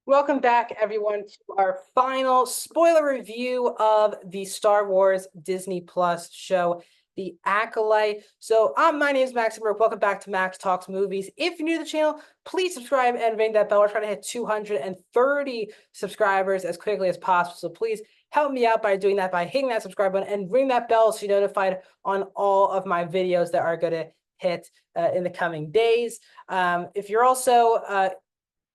Welcome back, everyone, to our final spoiler review of the Star Wars Disney Plus show, The Acolyte. My name is Max Burke. Welcome back to Max Talks Movies. If you're new to the channel, please subscribe and ring that bell. We're trying to hit 230 subscribers as quickly as possible. So please help me out by doing that, by hitting that subscribe button and ring that bell so you're notified on all of my videos that are going to hit in the coming days. If you're also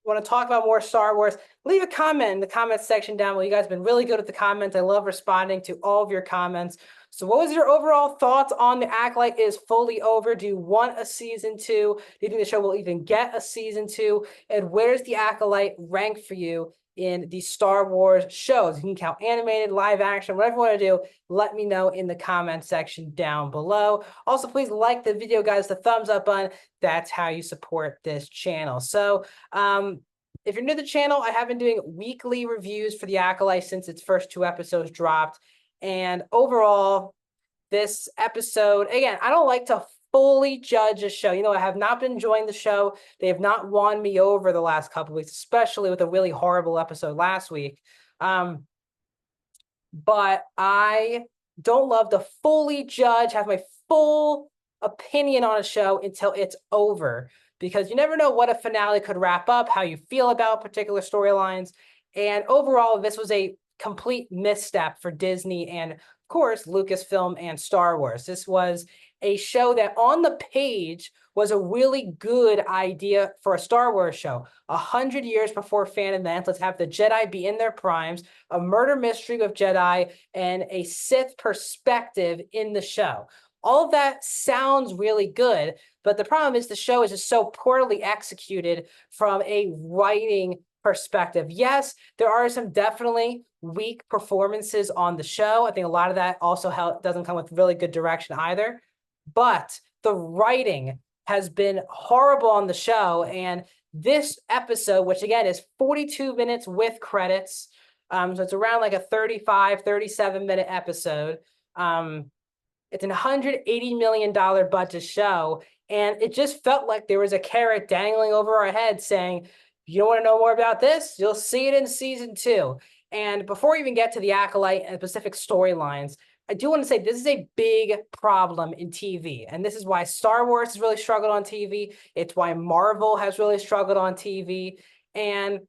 want to talk about more Star Wars, leave a comment in the comments section down below. You guys have been really good at the comments. I love responding to all of your comments. So what was your overall thoughts on The Acolyte is fully over? Do you want a season 2? Do you think the show will even get a season 2? And where's The Acolyte rank for you in the Star Wars shows? You can count animated, live action, whatever you want to do. Let me know in the comment section down below. Also, please like the video, guys, the thumbs up button. That's how you support this channel. So if you're new to the channel, I have been doing weekly reviews for The Acolyte since its first 2 episodes dropped. And overall, this episode, again, I don't like to fully judge a show. I have not been enjoying the show. They have not won me over the last couple of weeks, especially with a really horrible episode last week. But I don't love to fully judge, have my full opinion on a show until it's over, because you never know what a finale could wrap up, how you feel about particular storylines. And overall, this was a complete misstep for Disney and, of course, Lucasfilm and Star Wars. This was a show that on the page was a really good idea for a Star Wars show. 100 years before fan events, let's have the Jedi be in their primes, a murder mystery of Jedi, and a Sith perspective in the show. All of that sounds really good, but the problem is the show is just so poorly executed from a writing perspective. Yes, there are some definitely weak performances on the show. I think a lot of that also doesn't come with really good direction either. But the writing has been horrible on the show. And this episode, which again is 42 minutes with credits, so it's around like a 35, 37-minute episode. It's an $180 million budget show. And it just felt like there was a carrot dangling over our head saying, you don't want to know more about this? You'll see it in season 2. And before we even get to The Acolyte and specific storylines, I do want to say this is a big problem in TV. And this is why Star Wars has really struggled on TV. It's why Marvel has really struggled on TV. And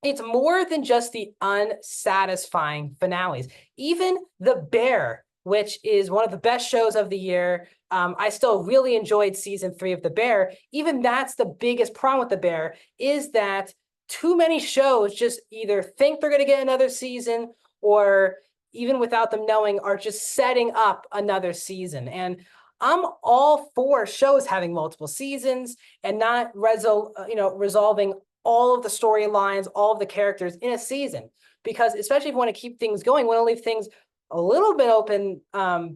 it's more than just the unsatisfying finales. Even The Bear, which is one of the best shows of the year, I still really enjoyed season 3 of The Bear. Even that's the biggest problem with The Bear, is that too many shows just either think they're going to get another season, or even without them knowing, are just setting up another season. And I'm all for shows having multiple seasons and not resolving all of the storylines, all of the characters in a season. Because especially if you want to keep things going, you want to leave things a little bit open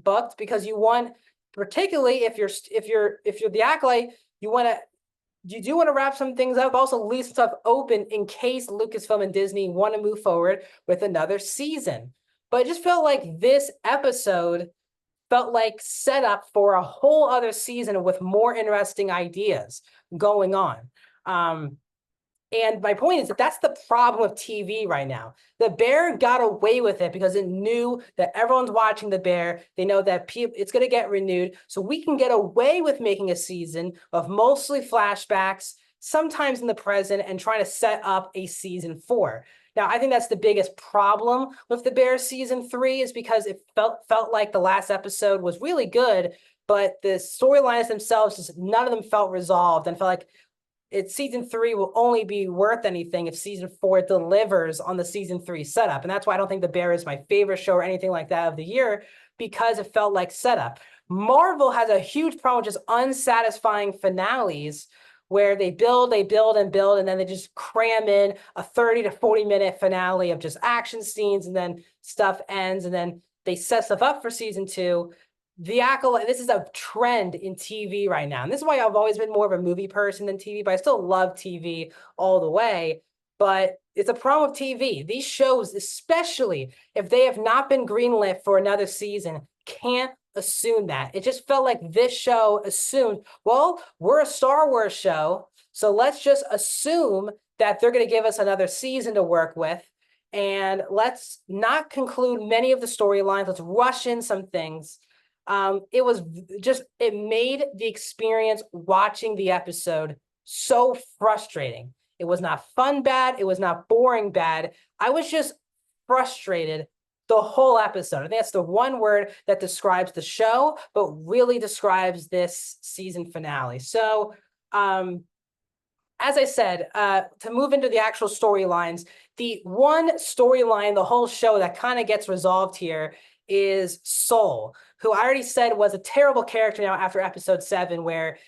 booked, because you want, particularly if you're The Acolyte, you do want to wrap some things up, also leave stuff open in case Lucasfilm and Disney want to move forward with another season. But it just felt like this episode felt like set up for a whole other season with more interesting ideas going on. And my point is that that's the problem with TV right now. The Bear got away with it because it knew that everyone's watching The Bear. They know that it's going to get renewed. So we can get away with making a season of mostly flashbacks, sometimes in the present, and trying to set up a season 4. Now, I think that's the biggest problem with The Bear season 3, is because it felt like the last episode was really good, but the storylines themselves, just none of them felt resolved, and felt like season 3 will only be worth anything if season 4 delivers on the season 3 setup. And that's why I don't think The Bear is my favorite show or anything like that of the year, because it felt like setup. Marvel has a huge problem with just unsatisfying finales, where they build, and then they just cram in a 30 to 40-minute finale of just action scenes, and then stuff ends, and then they set stuff up for season 2. The Acolyte, this is a trend in TV right now. And this is why I've always been more of a movie person than TV, but I still love TV all the way. But it's a problem with TV. These shows, especially if they have not been greenlit for another season, can't assume that. It just felt like this show assumed, well, we're a Star Wars show, so let's just assume that they're going to give us another season to work with. And let's not conclude many of the storylines. Let's rush in some things. It made the experience watching the episode so frustrating. It was not fun bad. It was not boring bad. I was just frustrated the whole episode. I think that's the one word that describes the show, but really describes this season finale. So, as I said, to move into the actual storylines, the one storyline, the whole show that kind of gets resolved here is Soul, who I already said was a terrible character now after episode 7, where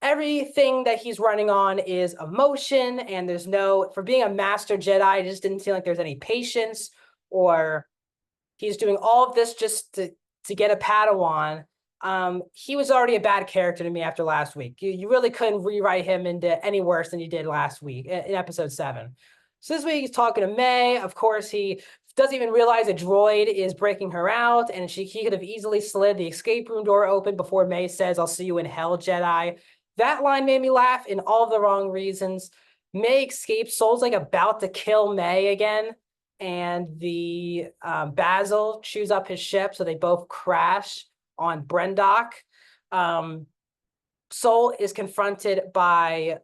everything that he's running on is emotion, and there's no, for being a master Jedi, it just didn't seem like there's any patience, or he's doing all of this just to get a Padawan. He was already a bad character to me after last week. You really couldn't rewrite him into any worse than you did last week in episode 7. So this week he's talking to May. Of course, he doesn't even realize a droid is breaking her out, and he could have easily slid the escape room door open before May says, "I'll see you in hell, Jedi." That line made me laugh in all the wrong reasons. May escapes. Soul's like about to kill May again, and the Basil chews up his ship, so they both crash on Brendok. Soul is confronted by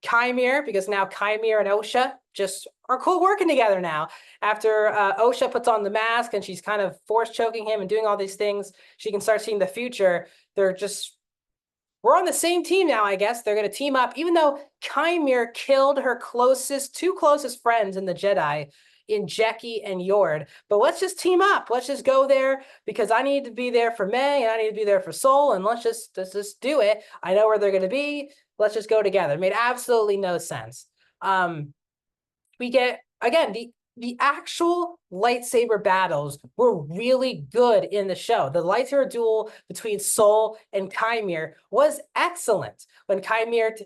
Chimere, because now Chimere and Osha just are cool working together now. After Osha puts on the mask and she's kind of force choking him and doing all these things, she can start seeing the future. We're on the same team now, I guess. They're going to team up, even though Chimere killed her two closest friends in the Jedi, in Jecki and Yord. But let's just team up. Let's just go there, because I need to be there for May and I need to be there for Soul, and let's just do it. I know where they're going to be. Let's just go together. It made absolutely no sense. We get, again, the actual lightsaber battles were really good in the show. The lightsaber duel between Soul and Chimere was excellent. When Chimere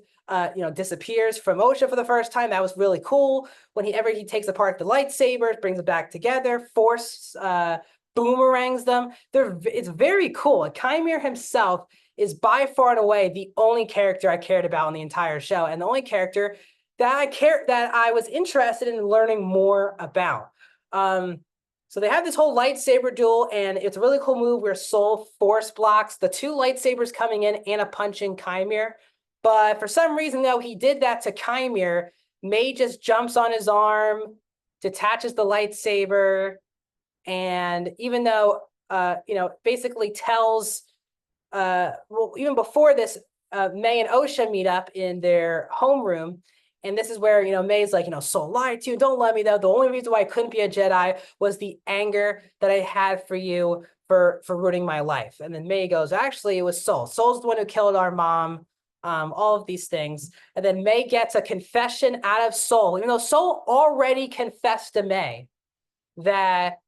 disappears from Osha for the first time, that was really cool. Whenever he takes apart the lightsabers, brings it back together, force boomerangs them. It's very cool. Chimere himself is by far and away the only character I cared about in the entire show, and the only character that I was interested in learning more about. So they have this whole lightsaber duel, and it's a really cool move where Soul force blocks the 2 lightsabers coming in and a punching Chimere. But for some reason, though, he did that to Chimere. May just jumps on his arm, detaches the lightsaber, and even though basically tells even before this, May and Osha meet up in their homeroom. And this is where, May's like, Soul lied to you. Don't let me, though. The only reason why I couldn't be a Jedi was the anger that I had for you for ruining my life. And then May goes, actually, it was Soul. Soul's the one who killed our mom. All of these things. And then May gets a confession out of Soul, even though Soul already confessed to May that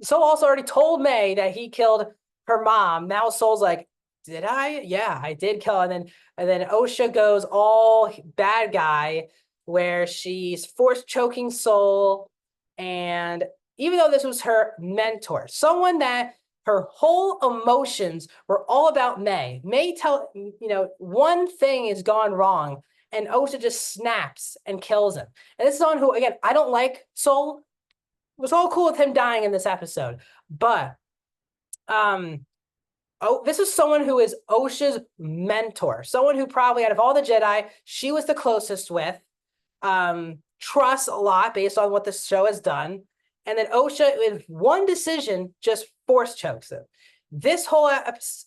Soul also already told May that he killed her mom. Now Soul's like, did I? Yeah, I did kill. And then Osha goes all bad guy, where she's force choking Soul. And even though this was her mentor, someone that her whole emotions were all about May. One thing has gone wrong, and Osha just snaps and kills him. And this is someone who, again, I don't like Soul. It was all cool with him dying in this episode, but this is someone who is Osha's mentor, someone who probably out of all the Jedi, she was the closest with, trusts a lot based on what this show has done. And then Osha, with one decision, just force chokes him. This whole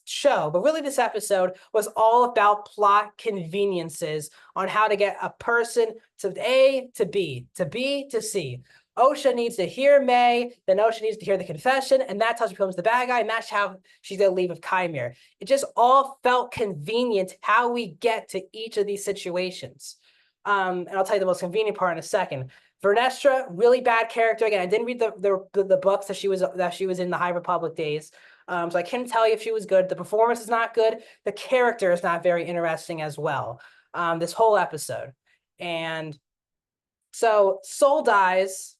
show, but really this episode, was all about plot conveniences on how to get a person to A to B, to B to C. Osha needs to hear May, then Osha needs to hear the confession, and that's how she becomes the bad guy, and that's how she's going to leave with Chimere. It just all felt convenient how we get to each of these situations. And I'll tell you the most convenient part in a second. Vernestra, really bad character. Again, I didn't read the books that she was in the High Republic days, so I can't tell you if she was good. The performance is not good. The character is not very interesting as well. This whole episode, and so Soul dies.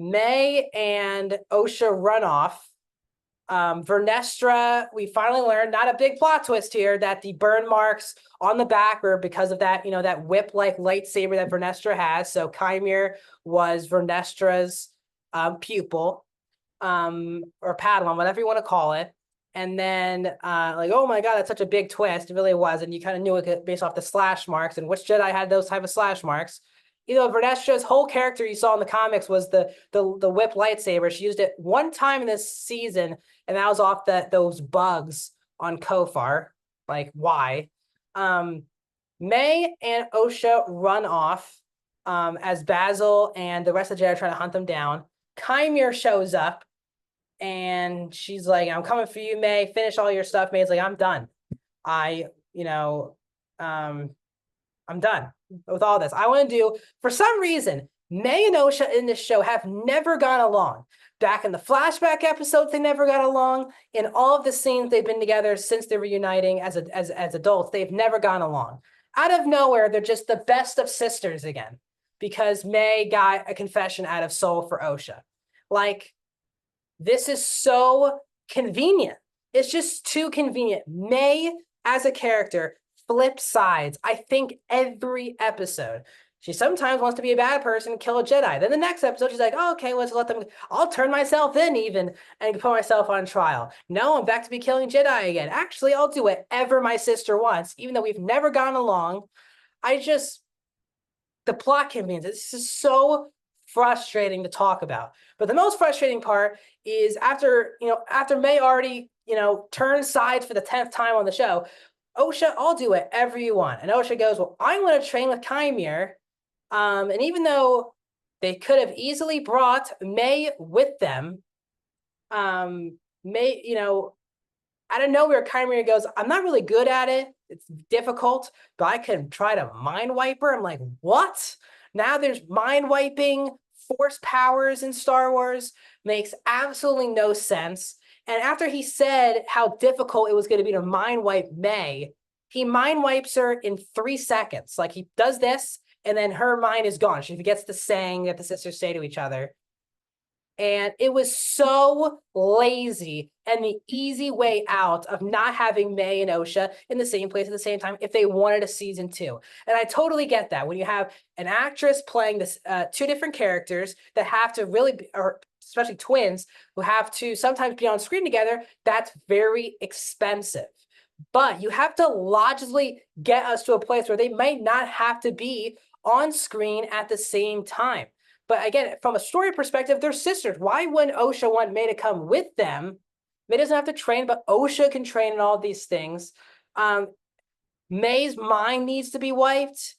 May and Osha run off. Vernestra, we finally learned, not a big plot twist here, that the burn marks on the back were because of that, that whip-like lightsaber that Vernestra has. So Chimere was Vernestra's pupil, or Padawan, whatever you want to call it. And then, like, oh my God, that's such a big twist. It really was. And you kind of knew it based off the slash marks and which Jedi had those type of slash marks. Vernestra's whole character you saw in the comics was the whip lightsaber. She used it one time in this season, and that was off those bugs on Kofar. Like, why? May and Osha run off as Basil and the rest of the Jedi are trying to hunt them down. Chimere shows up, and she's like, I'm coming for you, May. Finish all your stuff. May's like, I'm done. I'm done with all this. I want to do, for some reason, May and Osha in this show have never gone along. Back in the flashback episodes, they never got along. In all of the scenes they've been together since they're reuniting as adults, they've never gone along. Out of nowhere, they're just the best of sisters again because May got a confession out of Soul for Osha. Like, this is so convenient. It's just too convenient. May, as a character, flip sides, I think, every episode. She sometimes wants to be a bad person and kill a Jedi. Then the next episode, she's like, oh, okay, let's let them, I'll turn myself in even and put myself on trial. No, I'm back to be killing Jedi again. Actually, I'll do whatever my sister wants, even though we've never gone along. The plot convenience, this is so frustrating to talk about. But the most frustrating part is after May already, turned sides for the 10th time on the show, Osha, I'll do whatever you want. And Osha goes, well, I'm going to train with Chimere. And even though they could have easily brought May with them, May, out of nowhere, Chimere goes, I'm not really good at it. It's difficult, but I can try to mind wipe her. I'm like, what? Now there's mind wiping force powers in Star Wars. Makes absolutely no sense. And after he said how difficult it was going to be to mind wipe May, he mind wipes her in 3 seconds. Like, he does this, and then her mind is gone. She forgets the saying that the sisters say to each other. And it was so lazy and the easy way out of not having May and Osha in the same place at the same time if they wanted a season 2. And I totally get that. When you have an actress playing this 2 different characters that have to really be, or especially twins, who have to sometimes be on screen together, that's very expensive. But you have to logically get us to a place where they might not have to be on screen at the same time. But again, from a story perspective, they're sisters. Why wouldn't Osha want May to come with them? May doesn't have to train, but Osha can train in all these things. May's mind needs to be wiped.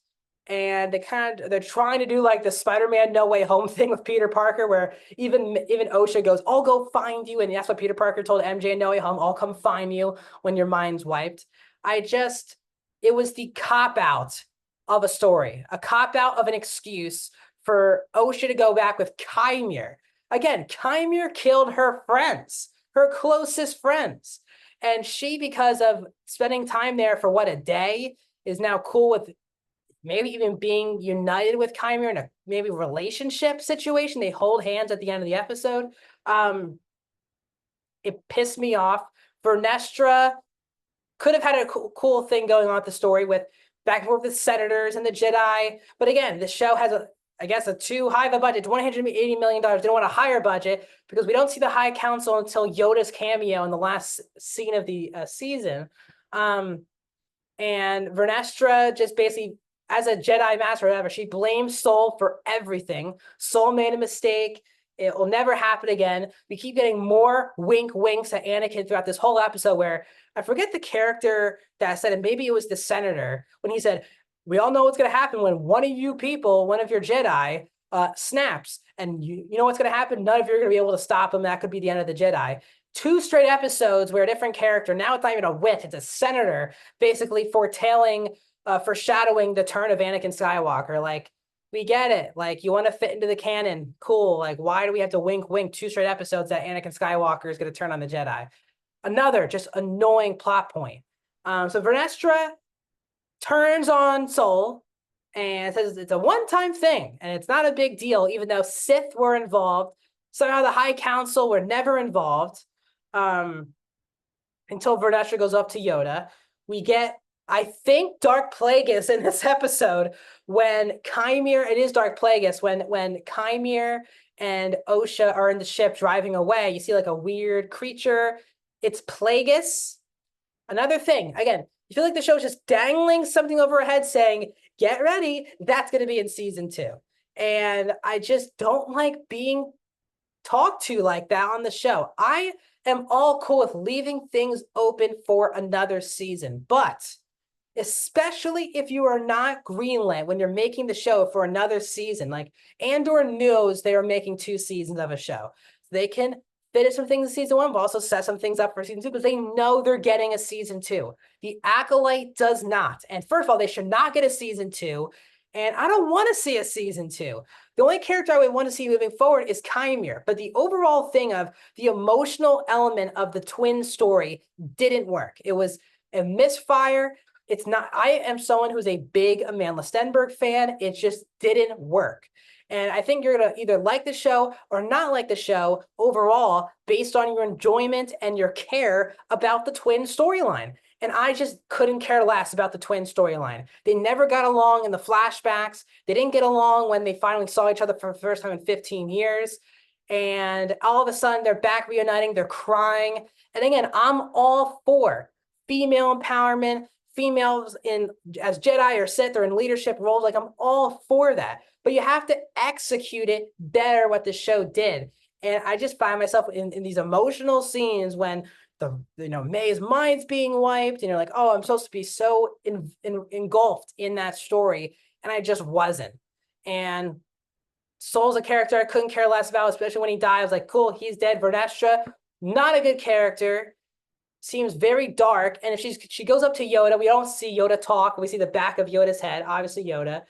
And they're trying to do like the Spider-Man No Way Home thing with Peter Parker, where even Osha goes, I'll go find you. And that's what Peter Parker told MJ in No Way Home, I'll come find you when your mind's wiped. It was the cop-out of a story, a cop-out of an excuse for Osha to go back with Chimere. Again, Chimere killed her friends, her closest friends. And she, because of spending time there for a day, is now cool with maybe even being united with Chimere in a maybe relationship situation. They hold hands at the end of the episode. It pissed me off. Vernestra could have had a cool thing going on with the story with back and forth with senators and the Jedi. But again, the show has a too high of a budget, $180 million. They don't want a higher budget because we don't see the High Council until Yoda's cameo in the last scene of the season. And Vernestra just basically, as a Jedi Master or whatever, she blames Soul for everything. Soul made a mistake. It will never happen again. We keep getting more winks at Anakin throughout this whole episode where I forget the character that said it. Maybe it was the senator when he said, we all know what's going to happen when one of you people, one of your Jedi, snaps. And you know what's going to happen? None of you are going to be able to stop him. That could be the end of the Jedi. 2 straight episodes where a different character, now it's not even a witch, it's a senator, basically foreshadowing the turn of Anakin Skywalker. Like, we get it. Like, you want to fit into the canon. Cool. Like, why do we have to wink 2 straight episodes that Anakin Skywalker is going to turn on the Jedi? Another just annoying plot point. So Vernestra turns on Soul and says it's a one-time thing and it's not a big deal, even though Sith were involved. Somehow the High Council were never involved. Until Vernestra goes up to Yoda. We get, I think, Dark Plagueis in this episode when Chimere, it is Dark Plagueis, when Chimere and Osha are in the ship driving away, you see like a weird creature. It's Plagueis. Another thing, again, you feel like the show is just dangling something over our head saying, get ready, that's going to be in season 2. And I just don't like being talked to like that on the show. I am all cool with leaving things open for another season, but especially if you are not Greenland when you're making the show for another season, like Andor knows they are making 2 seasons of a show. They can finish some things in season 1, but also set some things up for season 2 because they know they're getting a season 2. The Acolyte does not. And first of all, they should not get a season 2. And I don't want to see a season 2. The only character I would want to see moving forward is Chimere. But the overall thing of the emotional element of the twin story didn't work. It was a misfire. It's not, I am someone who's a big Amandla Stenberg fan. It just didn't work. And I think you're going to either like the show or not like the show overall based on your enjoyment and your care about the twin storyline. And I just couldn't care less about the twin storyline. They never got along in the flashbacks. They didn't get along when they finally saw each other for the first time in 15 years. And all of a sudden, they're back reuniting. They're crying. And again, I'm all for female empowerment, females in as Jedi or Sith or in leadership roles. Like, I'm all for that. But you have to execute it better what the show did. And I just find myself in these emotional scenes when May's mind's being wiped, and you're like, oh, I'm supposed to be so engulfed in that story, and I just wasn't. And Soul's a character I couldn't care less about, especially when he died. I was like, cool, he's dead. Vernestra, not a good character. Seems very dark. And if she goes up to Yoda, we don't see Yoda talk. We see the back of Yoda's head, obviously Yoda.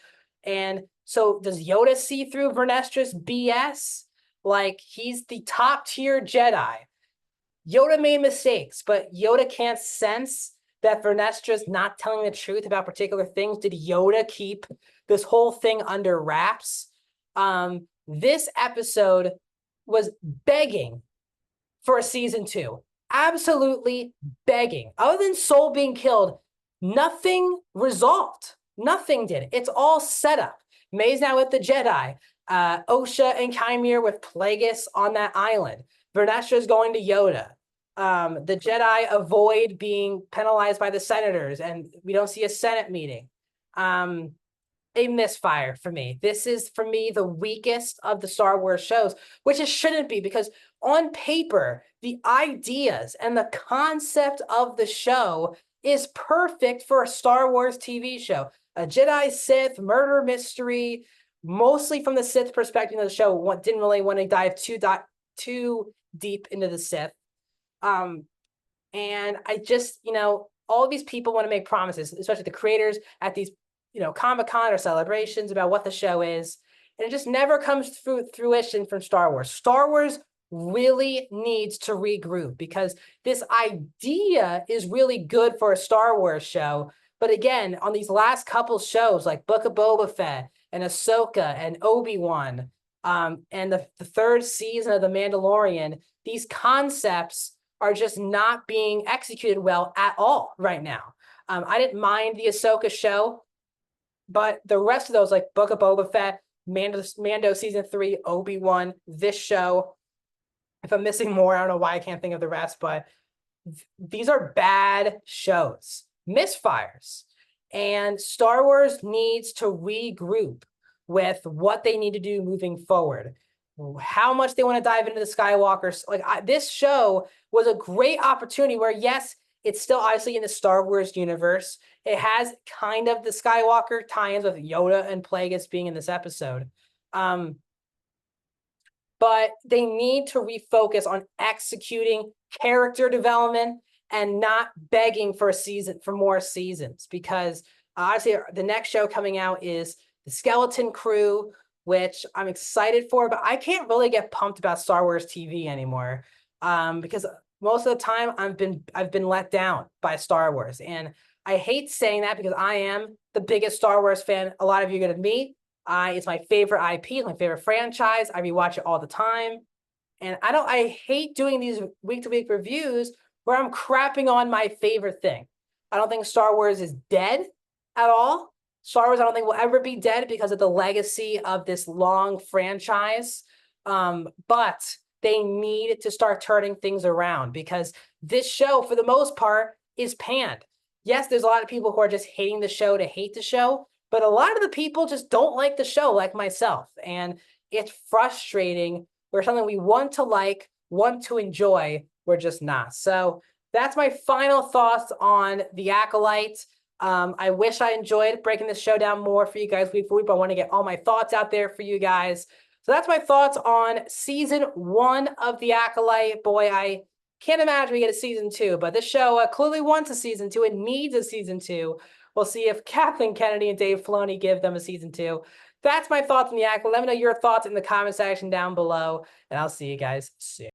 And so does Yoda see through Vernestra's BS? Like, he's the top tier Jedi. Yoda made mistakes, but Yoda can't sense that Vernestra's not telling the truth about particular things. Did Yoda keep this whole thing under wraps? This episode was begging for a season 2. Absolutely begging. Other than Soul being killed, nothing resolved. Nothing did. It's all set up. May's now with the Jedi. Osha and Chimere with Plagueis on that island. Vernestra's going to Yoda. The Jedi avoid being penalized by the senators, and we don't see a Senate meeting. A misfire for me. This is, for me, the weakest of the Star Wars shows, which it shouldn't be, because on paper, the ideas and the concept of the show is perfect for a Star Wars TV show. A Jedi Sith murder mystery, mostly from the Sith perspective of the show. Didn't really want to dive too deep into the Sith. And I just, all of these people want to make promises, especially the creators at these, Comic-Con or celebrations about what the show is. And it just never comes through fruition from Star Wars. Star Wars really needs to regroup, because this idea is really good for a Star Wars show. But again, on these last couple shows like Book of Boba Fett and Ahsoka and Obi-Wan, and the 3rd season of The Mandalorian, these concepts are just not being executed well at all right now. I didn't mind the Ahsoka show, but the rest of those, like Book of Boba Fett, Mando season 3, Obi-Wan, this show, if I'm missing more, I don't know why I can't think of the rest, but these are bad shows, misfires. And Star Wars needs to regroup with what they need to do moving forward. How much they want to dive into the Skywalkers. This show was a great opportunity where, yes, it's still obviously in the Star Wars universe. It has kind of the Skywalker tie-ins with Yoda and Plagueis being in this episode. But they need to refocus on executing character development and not begging for more seasons, because obviously the next show coming out is The Skeleton Crew, which I'm excited for, but I can't really get pumped about Star Wars TV anymore, because most of the time I've been let down by Star Wars. And I hate saying that because I am the biggest Star Wars fan a lot of you are going to meet. It's my favorite IP, it's my favorite franchise. I rewatch it all the time. And I hate doing these week-to-week reviews where I'm crapping on my favorite thing. I don't think Star Wars is dead at all. Star Wars, I don't think will ever be dead because of the legacy of this long franchise. But they need to start turning things around because this show, for the most part, is panned. Yes, there's a lot of people who are just hating the show to hate the show, but a lot of the people just don't like the show, like myself. And it's frustrating where something we want to like, want to enjoy, we're just not. So that's my final thoughts on The Acolyte. I wish I enjoyed breaking this show down more for you guys week for week, but I want to get all my thoughts out there for you guys. So that's my thoughts on season 1 of The Acolyte. Boy, I can't imagine we get a season 2, but this show clearly wants a season 2 and needs a season 2. We'll see if Kathleen Kennedy and Dave Filoni give them a season 2. That's my thoughts on The Acolyte. Let me know your thoughts in the comment section down below, and I'll see you guys soon.